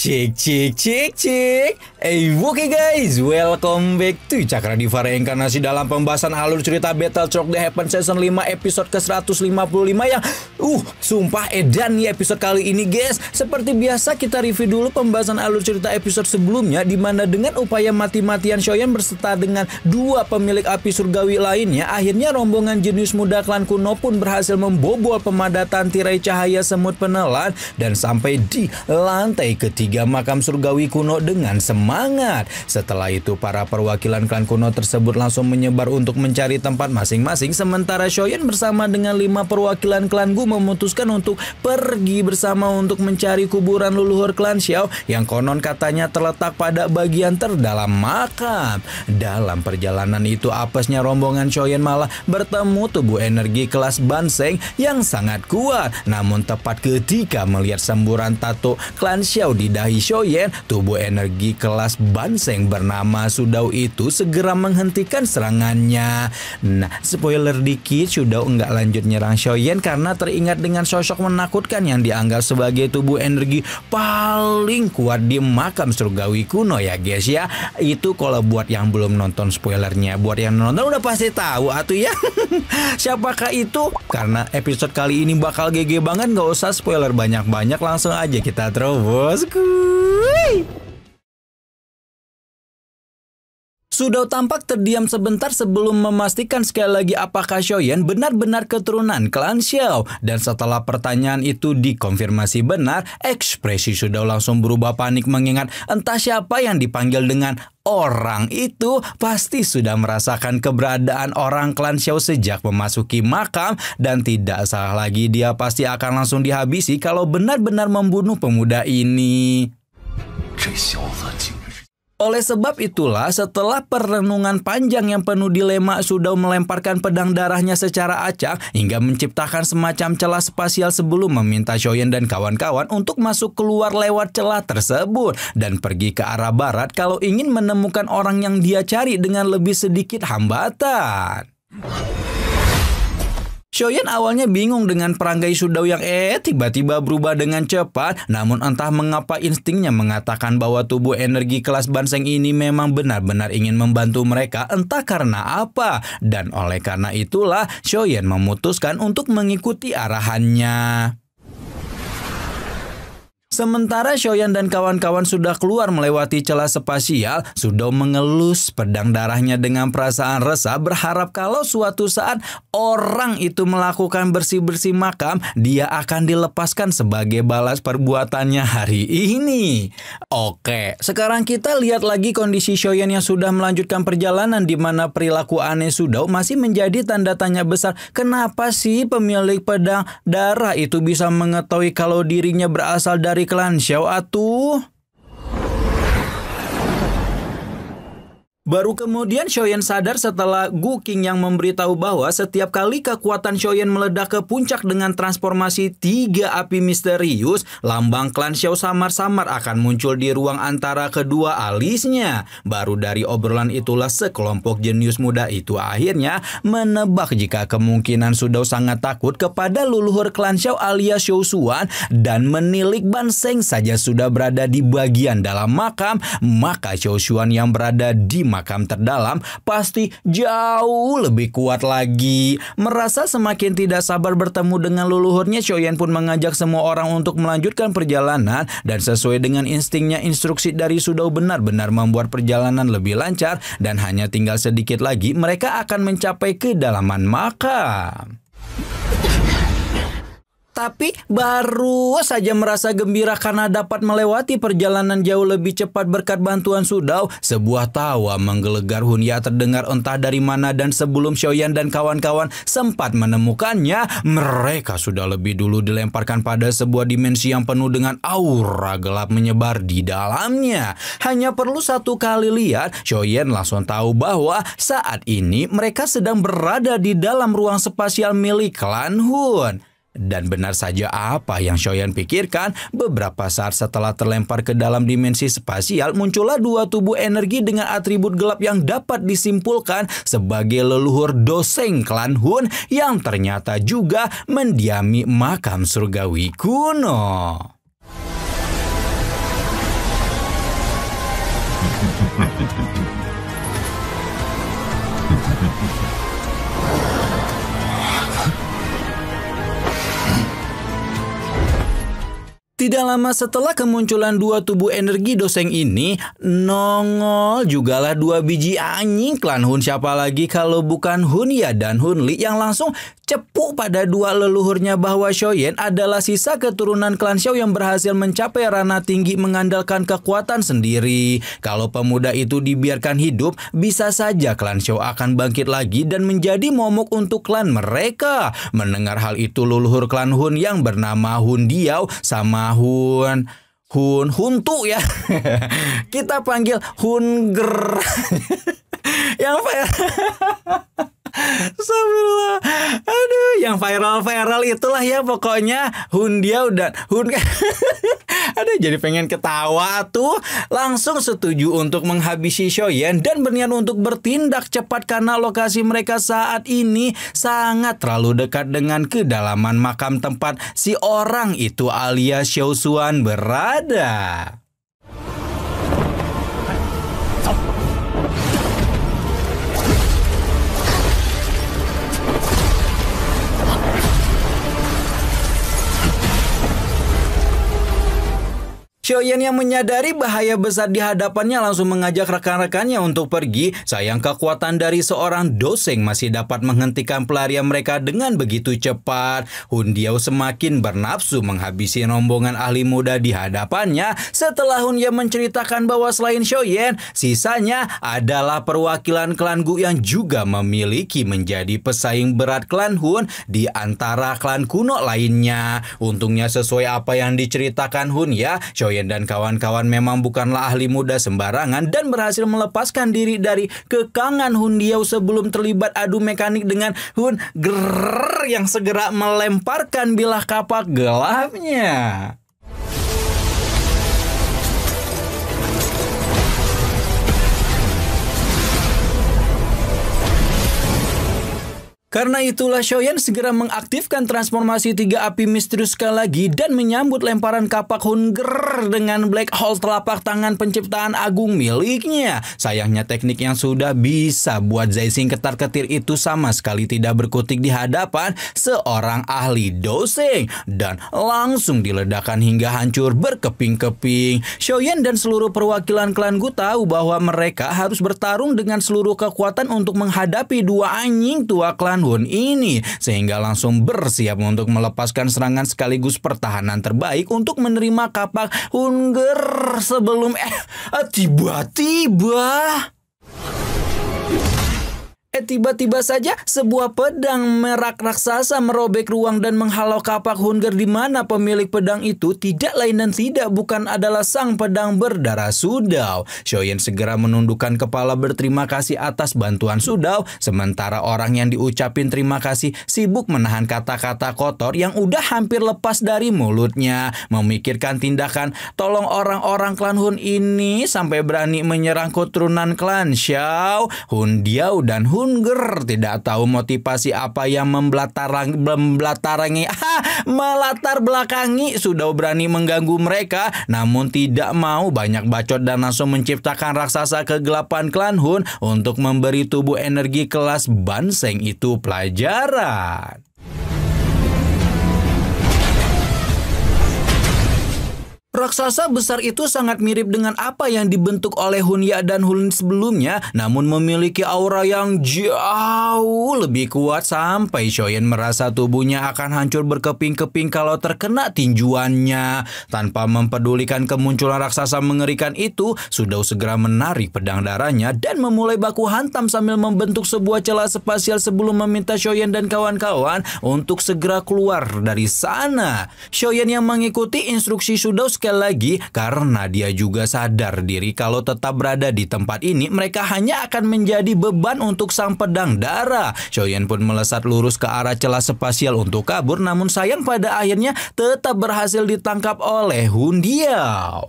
Cik, cik, cik, cik. Oke guys, welcome back to Cakra Diva Reinkarnasi dalam pembahasan alur cerita Battleshock The Heaven Season 5 episode ke-155 yang sumpah edan nih episode kali ini guys. Seperti biasa kita review dulu pembahasan alur cerita episode sebelumnya, dimana dengan upaya mati-matian Shoyan berserta dengan dua pemilik api surgawi lainnya, akhirnya rombongan jenius muda klan kuno pun berhasil membobol pemadatan tirai cahaya semut penelan dan sampai di lantai ketiga makam surgawi kuno dengan semangat. Setelah itu para perwakilan klan kuno tersebut langsung menyebar untuk mencari tempat masing-masing, sementara Shoyan bersama dengan 5 perwakilan klan Gu memutuskan untuk pergi bersama untuk mencari kuburan leluhur klan Xiao yang konon katanya terletak pada bagian terdalam makam. Dalam perjalanan itu apesnya rombongan Shoyan malah bertemu tubuh energi kelas Banseng yang sangat kuat. Namun tepat ketika melihat semburan tato klan Xiao di dahi Shoyan, tubuh energi kelas Banseng bernama Sudao itu segera menghentikan serangannya. Nah, spoiler dikit, Sudao nggak lanjut nyerang Shoyan karena teringat dengan sosok menakutkan yang dianggap sebagai tubuh energi paling kuat di makam surgawi kuno ya guys ya. Itu kalau buat yang belum nonton spoilernya, buat yang nonton udah pasti tahu atuh ya. Siapakah itu? Karena episode kali ini bakal GG banget, nggak usah spoiler banyak-banyak, langsung aja kita terobos. Sudao tampak terdiam sebentar sebelum memastikan sekali lagi apakah Shoyan benar-benar keturunan klan Xiao. Dan setelah pertanyaan itu dikonfirmasi benar, ekspresi Sudao langsung berubah panik mengingat entah siapa yang dipanggil dengan orang itu pasti sudah merasakan keberadaan orang klan Xiao sejak memasuki makam, dan tidak salah lagi dia pasti akan langsung dihabisi kalau benar-benar membunuh pemuda ini. Oleh sebab itulah, setelah perenungan panjang yang penuh dilema, Sudao melemparkan pedang darahnya secara acak hingga menciptakan semacam celah spasial sebelum meminta Shoyan dan kawan-kawan untuk masuk keluar lewat celah tersebut dan pergi ke arah barat kalau ingin menemukan orang yang dia cari dengan lebih sedikit hambatan. Shoyan awalnya bingung dengan perangai Sudao yang tiba-tiba berubah dengan cepat, namun entah mengapa instingnya mengatakan bahwa tubuh energi kelas Banseng ini memang benar-benar ingin membantu mereka, entah karena apa. Dan oleh karena itulah Shoyan memutuskan untuk mengikuti arahannya. Sementara Shoyan dan kawan-kawan sudah keluar melewati celah spasial, Sudao mengelus pedang darahnya dengan perasaan resah, berharap kalau suatu saat orang itu melakukan bersih-bersih makam, dia akan dilepaskan sebagai balas perbuatannya hari ini. Oke, sekarang kita lihat lagi kondisi Shoyan yang sudah melanjutkan perjalanan, di mana perilaku aneh Sudao masih menjadi tanda tanya besar. Kenapa sih pemilik pedang darah itu bisa mengetahui kalau dirinya berasal dari klan Xiao atuh? Baru kemudian Shoyan sadar setelah Gu King yang memberitahu bahwa setiap kali kekuatan Shoyan meledak ke puncak dengan transformasi 3 api misterius, lambang klan Xiao samar-samar akan muncul di ruang antara kedua alisnya. Baru dari obrolan itulah sekelompok jenius muda itu akhirnya menebak jika kemungkinan Sudao sangat takut kepada leluhur klan Xiao alias Xiao Xuan dan menilik Banseng saja sudah berada di bagian dalam makam, maka Xiao Xuan yang berada di makam terdalam pasti jauh lebih kuat lagi. Merasa semakin tidak sabar bertemu dengan leluhurnya, Shoyan pun mengajak semua orang untuk melanjutkan perjalanan, dan sesuai dengan instingnya, instruksi dari Sudao benar-benar membuat perjalanan lebih lancar dan hanya tinggal sedikit lagi mereka akan mencapai kedalaman makam. Tapi baru saja merasa gembira karena dapat melewati perjalanan jauh lebih cepat berkat bantuan Sudao, sebuah tawa menggelegar Hunya terdengar entah dari mana, dan sebelum Shoyan dan kawan-kawan sempat menemukannya, mereka sudah lebih dulu dilemparkan pada sebuah dimensi yang penuh dengan aura gelap menyebar di dalamnya. Hanya perlu satu kali lihat, Shoyan langsung tahu bahwa saat ini mereka sedang berada di dalam ruang spasial milik klan Hun. Dan benar saja apa yang Shoyan pikirkan, beberapa saat setelah terlempar ke dalam dimensi spasial, muncullah 2 tubuh energi dengan atribut gelap yang dapat disimpulkan sebagai leluhur Doseng klan Hun yang ternyata juga mendiami makam surgawi kuno. Tidak lama setelah kemunculan dua tubuh energi doseng ini, nongol jugalah dua biji anjing klan Hun. Siapa lagi kalau bukan Hun Ya dan Hun Li yang langsung cepu pada dua leluhurnya bahwa Xiaoyan adalah sisa keturunan klan Xiao yang berhasil mencapai ranah tinggi mengandalkan kekuatan sendiri. Kalau pemuda itu dibiarkan hidup, bisa saja klan Xiao akan bangkit lagi dan menjadi momok untuk klan mereka. Mendengar hal itu, leluhur klan Hun yang bernama Hun Diao sama Huntu ya. Kita panggil Hunger. Yang Astagfirullah. Aduh, yang viral itulah ya pokoknya Hun Diao dan Hun. Aduh, jadi pengen ketawa tuh. Langsung setuju untuk menghabisi Xiaoyan dan berniat untuk bertindak cepat karena lokasi mereka saat ini sangat terlalu dekat dengan kedalaman makam tempat si orang itu alias Xiao Xuan berada. Xiaoyan yang menyadari bahaya besar di hadapannya langsung mengajak rekan-rekannya untuk pergi. Sayang kekuatan dari seorang doseng masih dapat menghentikan pelarian mereka dengan begitu cepat. Hun Diao semakin bernafsu menghabisi rombongan ahli muda di hadapannya. Setelah Hun Ya menceritakan bahwa selain Xiaoyan, sisanya adalah perwakilan klan Gu yang juga memiliki menjadi pesaing berat klan Hun di antara klan kuno lainnya. Untungnya sesuai apa yang diceritakan Hun Ya, Xiaoyan dan kawan-kawan memang bukanlah ahli muda sembarangan dan berhasil melepaskan diri dari kekangan Hun Diao sebelum terlibat adu mekanik dengan Hun Grrrr yang segera melemparkan bilah kapak gelapnya. Karena itulah Xiaoyan segera mengaktifkan transformasi tiga api misterius sekali lagi dan menyambut lemparan kapak Hunger dengan black hole telapak tangan penciptaan agung miliknya. Sayangnya teknik yang sudah bisa buat Zai Xing ketar-ketir itu sama sekali tidak berkutik di hadapan seorang ahli doseng dan langsung diledakkan hingga hancur berkeping-keping. Xiaoyan dan seluruh perwakilan klan Gu tahu bahwa mereka harus bertarung dengan seluruh kekuatan untuk menghadapi dua anjing tua klan Hun ini, sehingga langsung bersiap untuk melepaskan serangan sekaligus pertahanan terbaik untuk menerima kapak Hunger sebelum tiba-tiba saja sebuah pedang merak raksasa merobek ruang dan menghalau kapak Hunger, di mana pemilik pedang itu tidak lain dan tidak bukan adalah sang pedang berdarah Sudao. Xiaoyan segera menundukkan kepala berterima kasih atas bantuan Sudao, sementara orang yang diucapin terima kasih sibuk menahan kata-kata kotor yang udah hampir lepas dari mulutnya, memikirkan tindakan tolong orang-orang klan Hun ini sampai berani menyerang keturunan klan Xiao. Hun Diao dan Hunger tidak tahu motivasi apa yang melatar belakangi Sudao berani mengganggu mereka, namun tidak mau banyak bacot dan langsung menciptakan raksasa kegelapan klan Hun untuk memberi tubuh energi kelas Banseng itu pelajaran. Raksasa besar itu sangat mirip dengan apa yang dibentuk oleh Hun Ya dan Hun sebelumnya, namun memiliki aura yang jauh lebih kuat sampai Xiaoyan merasa tubuhnya akan hancur berkeping-keping kalau terkena tinjuannya. Tanpa mempedulikan kemunculan raksasa mengerikan itu, Sudao segera menarik pedang darahnya dan memulai baku hantam sambil membentuk sebuah celah spasial sebelum meminta Xiaoyan dan kawan-kawan untuk segera keluar dari sana. Xiaoyan yang mengikuti instruksi Sudao sekali lagi karena dia juga sadar diri kalau tetap berada di tempat ini mereka hanya akan menjadi beban untuk sang pedang darah. Xiaoyan pun melesat lurus ke arah celah spasial untuk kabur, namun sayang pada akhirnya tetap berhasil ditangkap oleh Hun Diao.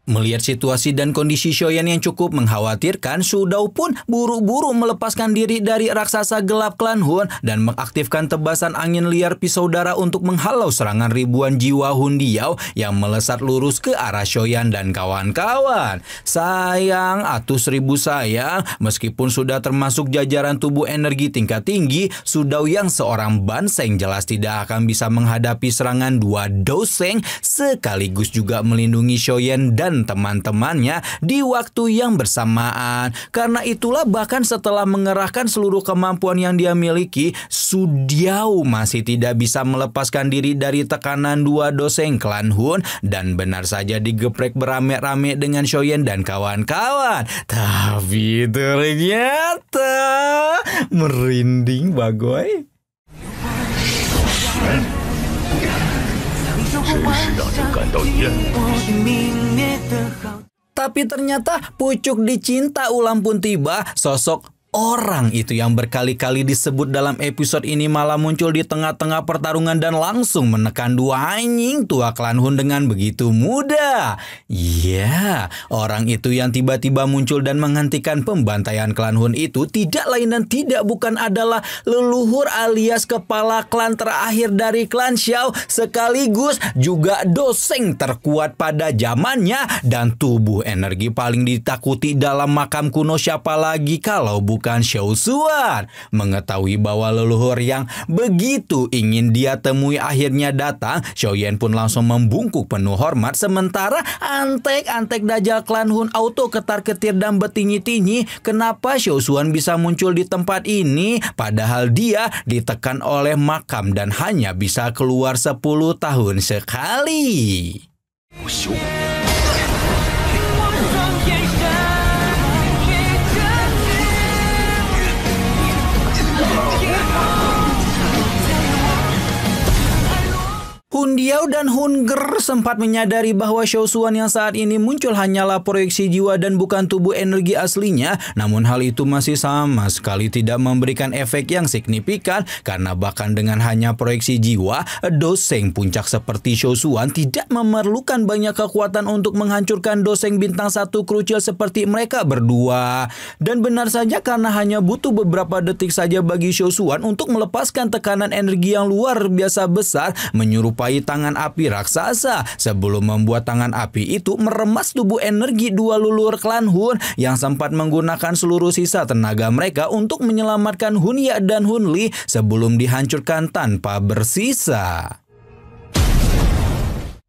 Melihat situasi dan kondisi Shoyan yang cukup mengkhawatirkan, Su Dao pun buru-buru melepaskan diri dari raksasa gelap klan Hun dan mengaktifkan tebasan angin liar pisau darah untuk menghalau serangan ribuan jiwa Hundiao yang melesat lurus ke arah Shoyan dan kawan-kawan. Sayang, atus ribu sayang, meskipun sudah termasuk jajaran tubuh energi tingkat tinggi, Su Dao yang seorang banseng jelas tidak akan bisa menghadapi serangan dua doseng sekaligus juga melindungi Shoyan dan teman-temannya di waktu yang bersamaan. Karena itulah bahkan setelah mengerahkan seluruh kemampuan yang dia miliki, Su Dao masih tidak bisa melepaskan diri dari tekanan dua doseng klan Hun dan benar saja digeprek berame-rame dengan Shoyan dan kawan-kawan. Tapi ternyata merinding bagoy. Tapi ternyata pucuk dicinta ulam pun tiba. Sosok orang itu yang berkali-kali disebut dalam episode ini malah muncul di tengah-tengah pertarungan dan langsung menekan dua anjing tua klan Hun dengan begitu mudah. Ya, orang itu yang tiba-tiba muncul dan menghentikan pembantaian klan Hun itu tidak lain dan tidak bukan adalah leluhur alias kepala klan terakhir dari klan Xiao, sekaligus juga doseng terkuat pada zamannya dan tubuh energi paling ditakuti dalam makam kuno siapa lagi kalau bukan Xiao Xuan. Mengetahui bahwa leluhur yang begitu ingin dia temui akhirnya datang, Shoyan pun langsung membungkuk penuh hormat, sementara antek-antek dajal klan Hun auto ketar-ketir dan bertinyi-tinyi kenapa Xiao Xuan bisa muncul di tempat ini padahal dia ditekan oleh makam dan hanya bisa keluar 10 tahun sekali. Hundiao dan Hunger sempat menyadari bahwa Xiao Xuan yang saat ini muncul hanyalah proyeksi jiwa dan bukan tubuh energi aslinya. Namun hal itu masih sama sekali tidak memberikan efek yang signifikan karena bahkan dengan hanya proyeksi jiwa, doseng puncak seperti Xiao Xuan tidak memerlukan banyak kekuatan untuk menghancurkan doseng bintang 1 krucil seperti mereka berdua. Dan benar saja karena hanya butuh beberapa detik saja bagi Xiao Xuan untuk melepaskan tekanan energi yang luar biasa besar menyerupai tangan api raksasa sebelum membuat tangan api itu meremas tubuh energi dua leluhur klan Hun yang sempat menggunakan seluruh sisa tenaga mereka untuk menyelamatkan Hunya dan Hunli sebelum dihancurkan tanpa bersisa.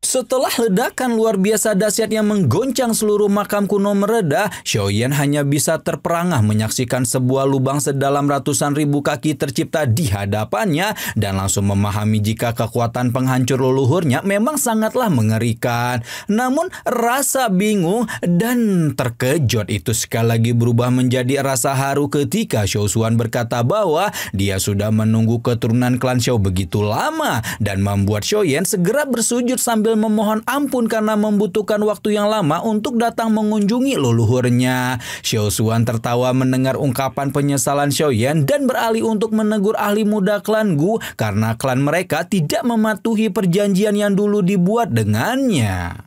Setelah ledakan luar biasa dahsyat yang menggoncang seluruh makam kuno mereda, Shoyan hanya bisa terperangah menyaksikan sebuah lubang sedalam ratusan ribu kaki tercipta di hadapannya dan langsung memahami jika kekuatan penghancur leluhurnya memang sangatlah mengerikan. Namun rasa bingung dan terkejut itu sekali lagi berubah menjadi rasa haru ketika Xiao Xuan berkata bahwa dia sudah menunggu keturunan klan Xiao begitu lama dan membuat Shoyan segera bersujud sambil memohon ampun karena membutuhkan waktu yang lama untuk datang mengunjungi leluhurnya. Xiao Xuan tertawa mendengar ungkapan penyesalan Shoyan dan beralih untuk menegur ahli muda klan Gu karena klan mereka tidak mematuhi perjanjian yang dulu dibuat dengannya.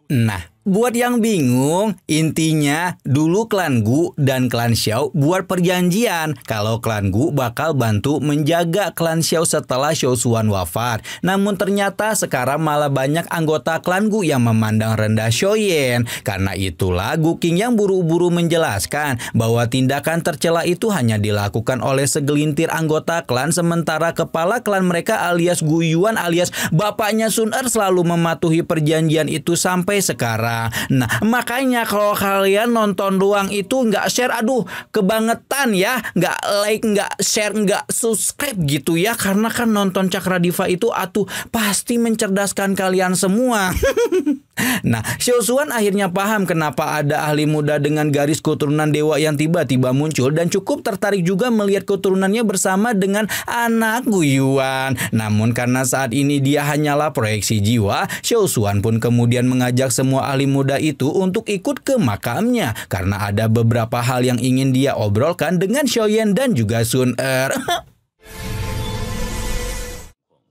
Nah, buat yang bingung, intinya dulu klan Gu dan klan Xiao buat perjanjian kalau klan Gu bakal bantu menjaga klan Xiao setelah Xiao Xuan wafat. Namun ternyata sekarang malah banyak anggota klan Gu yang memandang rendah Shoyan. Karena itulah Gu King yang buru-buru menjelaskan bahwa tindakan tercela itu hanya dilakukan oleh segelintir anggota klan sementara kepala klan mereka alias Gu Yuan alias bapaknya Sun Er selalu mematuhi perjanjian itu sampai sekarang. Nah, makanya kalau kalian nonton doang itu nggak share, aduh kebangetan ya, nggak like, nggak share, nggak subscribe gitu ya, karena kan nonton Cakra Diva itu atuh pasti mencerdaskan kalian semua. Nah, Xiao Xuan akhirnya paham kenapa ada ahli muda dengan garis keturunan dewa yang tiba-tiba muncul dan cukup tertarik juga melihat keturunannya bersama dengan anak Gu Yuan. Namun karena saat ini dia hanyalah proyeksi jiwa, Xiao Xuan pun kemudian mengajak semua ahli muda itu untuk ikut ke makamnya karena ada beberapa hal yang ingin dia obrolkan dengan Shoyan dan juga Sun Er.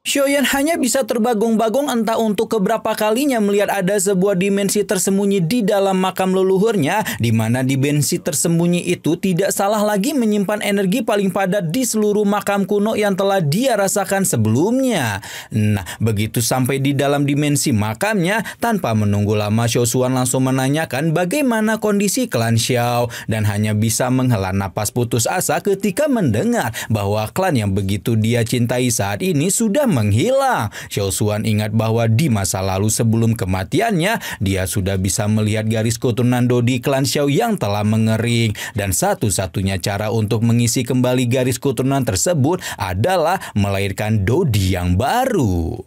Xiaoyan hanya bisa terbagong-bagong entah untuk keberapa kalinya melihat ada sebuah dimensi tersembunyi di dalam makam leluhurnya, di mana dimensi tersembunyi itu tidak salah lagi menyimpan energi paling padat di seluruh makam kuno yang telah dia rasakan sebelumnya. Nah, begitu sampai di dalam dimensi makamnya, tanpa menunggu lama Xiao Xuan langsung menanyakan bagaimana kondisi klan Xiao, dan hanya bisa menghela napas putus asa ketika mendengar bahwa klan yang begitu dia cintai saat ini sudah menghilang. Xiao Xuan ingat bahwa di masa lalu sebelum kematiannya, dia sudah bisa melihat garis keturunan Dodi klan Xiao yang telah mengering, dan satu-satunya cara untuk mengisi kembali garis keturunan tersebut adalah melahirkan Dodi yang baru.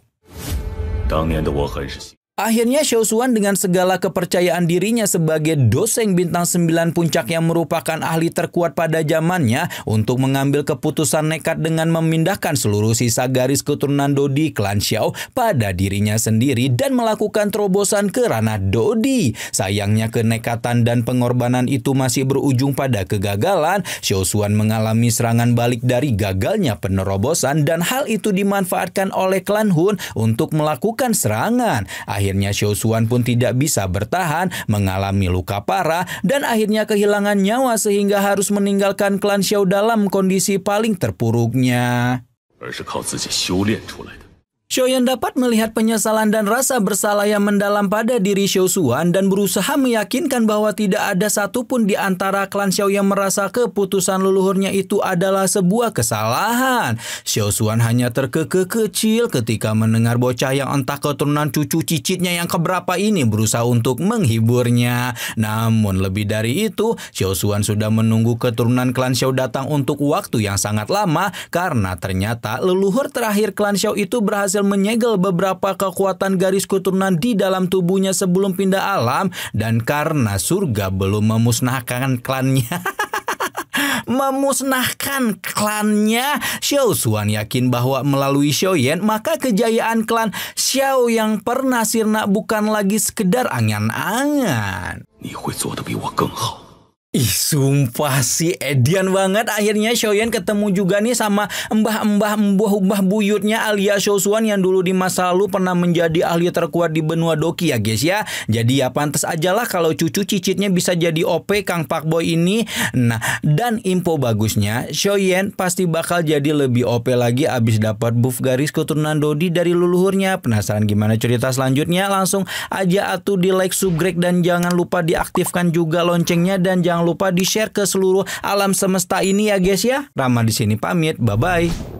Akhirnya Xiao Xuan dengan segala kepercayaan dirinya sebagai Doseng bintang 9 puncak yang merupakan ahli terkuat pada zamannya untuk mengambil keputusan nekat dengan memindahkan seluruh sisa garis keturunan Dodi klan Xiao pada dirinya sendiri dan melakukan terobosan ke ranah Dodi. Sayangnya kenekatan dan pengorbanan itu masih berujung pada kegagalan. Xiao Xuan mengalami serangan balik dari gagalnya penerobosan, dan hal itu dimanfaatkan oleh klan Hun untuk melakukan serangan. Akhirnya Xiao Xuan pun tidak bisa bertahan, mengalami luka parah, dan akhirnya kehilangan nyawa sehingga harus meninggalkan klan Xiao dalam kondisi paling terpuruknya. Xiaoyan dapat melihat penyesalan dan rasa bersalah yang mendalam pada diri Xiao Xuan dan berusaha meyakinkan bahwa tidak ada satupun di antara klan Xiao yang merasa keputusan leluhurnya itu adalah sebuah kesalahan. Xiao Xuan hanya terkekeh kecil ketika mendengar bocah yang entah keturunan cucu cicitnya yang keberapa ini berusaha untuk menghiburnya. Namun lebih dari itu, Xiao Xuan sudah menunggu keturunan klan Xiao datang untuk waktu yang sangat lama, karena ternyata leluhur terakhir klan Xiao itu berhasil menyegel beberapa kekuatan garis keturunan di dalam tubuhnya sebelum pindah alam, dan karena surga belum memusnahkan klannya Xiao Xuan yakin bahwa melalui Xiaoyan maka kejayaan klan Xiao yang pernah sirna bukan lagi sekedar angan-angan. Ih, sumpah sih edian banget. Akhirnya Xiaoyan ketemu juga nih sama mbah buyutnya alias Xiao Xuan yang dulu di masa lalu pernah menjadi ahli terkuat di benua Doki ya guys ya. Jadi ya pantas aja lah kalau cucu cicitnya bisa jadi OP Kang Pak Boy ini. Nah, dan info bagusnya Xiaoyan pasti bakal jadi lebih OP lagi abis dapat buff garis keturunan Dodi dari leluhurnya. Penasaran gimana cerita selanjutnya? Langsung aja atuh di like, subscribe, dan jangan lupa diaktifkan juga loncengnya, dan jangan lupa di-share ke seluruh alam semesta ini ya guys ya. Rama di sini pamit, bye-bye.